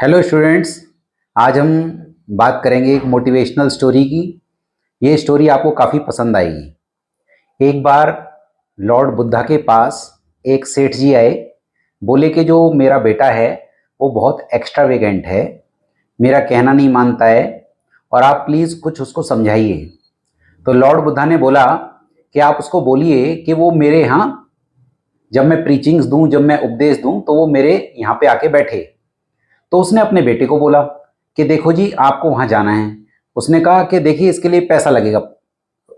Hello students. आज हम बात करेंगे एक मोटिवेशनल स्टोरी की। ये स्टोरी आपको काफ़ी पसंद आएगी। एक बार लॉर्ड बुद्धा के पास एक सेठ जी आए। बोले कि जो मेरा बेटा है वो बहुत एक्स्ट्रावेगेंट है, मेरा कहना नहीं मानता है और आप प्लीज़ कुछ उसको समझाइए। तो लॉर्ड बुद्धा ने बोला कि आप उसको बोलिए कि वो मेरे यहाँ जब मैं प्रीचिंग्स दूँ, जब मैं उपदेश दूँ तो वो मेरे यहाँ पे आके बैठे। तो उसने अपने बेटे को बोला कि देखो जी आपको वहाँ जाना है। उसने कहा कि देखिए इसके लिए पैसा लगेगा।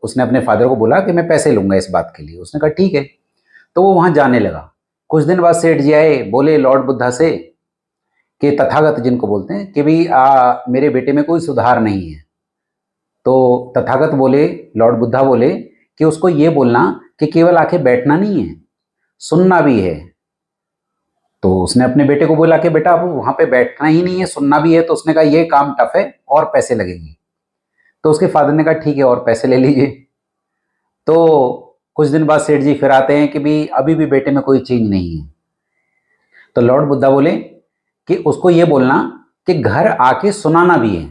उसने अपने फादर को बोला कि मैं पैसे लूँगा इस बात के लिए। उसने कहा ठीक है। तो वो वहाँ जाने लगा। कुछ दिन बाद सेठ जी आए, बोले लॉर्ड बुद्धा से कि तथागत जिनको बोलते हैं कि भाई मेरे बेटे में कोई सुधार नहीं है। तो तथागत बोले, लॉर्ड बुद्धा बोले कि उसको ये बोलना कि केवल आके बैठना नहीं है, सुनना भी है। तो उसने अपने बेटे को बोला कि बेटा अब वहाँ पे बैठना ही नहीं है, सुनना भी है। तो उसने कहा ये काम टफ है और पैसे लगेंगे। तो उसके फादर ने कहा ठीक है और पैसे ले लीजिए। तो कुछ दिन बाद सेठ जी फिर आते हैं कि भाई अभी भी बेटे में कोई चेंज नहीं है। तो लॉर्ड बुद्धा बोले कि उसको ये बोलना कि घर आके सुनाना भी है,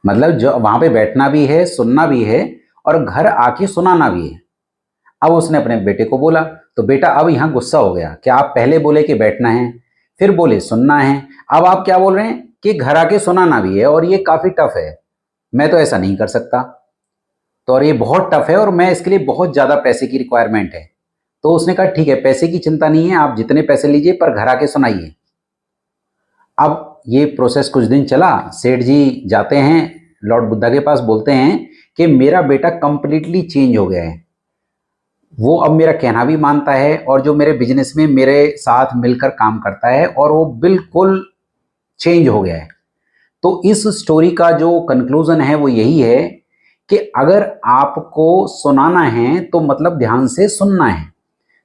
मतलब जो वहाँ पे बैठना भी है, सुनना भी है और घर आके सुनाना भी है। अब उसने अपने बेटे को बोला तो बेटा अब यहाँ गुस्सा हो गया कि आप पहले बोले कि बैठना है, फिर बोले सुनना है, अब आप क्या बोल रहे हैं कि घर आके सुनाना भी है और ये काफ़ी टफ है, मैं तो ऐसा नहीं कर सकता। तो और ये बहुत टफ है और मैं इसके लिए बहुत ज़्यादा पैसे की रिक्वायरमेंट है। तो उसने कहा ठीक है पैसे की चिंता नहीं है, आप जितने पैसे लीजिए पर घर आके सुनाइए। अब ये प्रोसेस कुछ दिन चला। सेठ जी जाते हैं लॉर्ड बुद्धा के पास, बोलते हैं कि मेरा बेटा कंप्लीटली चेंज हो गया है, वो अब मेरा कहना भी मानता है और जो मेरे बिजनेस में मेरे साथ मिलकर काम करता है और वो बिल्कुल चेंज हो गया है। तो इस स्टोरी का जो कंक्लूजन है वो यही है कि अगर आपको सुनाना है तो मतलब ध्यान से सुनना है।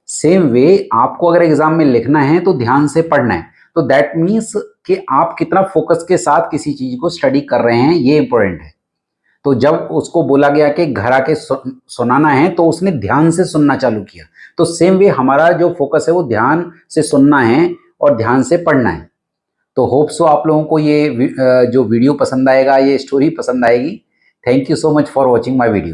सेम वे आपको अगर एग्जाम में लिखना है तो ध्यान से पढ़ना है। तो दैट मीन्स कि आप कितना फोकस के साथ किसी चीज को स्टडी कर रहे हैं ये इंपॉर्टेंट है। तो जब उसको बोला गया कि घर आके सुनाना है तो उसने ध्यान से सुनना चालू किया। तो सेम वे हमारा जो फोकस है वो ध्यान से सुनना है और ध्यान से पढ़ना है। तो होप सो आप लोगों को ये जो वीडियो पसंद आएगा, ये स्टोरी पसंद आएगी। Thank you so much for watching my video.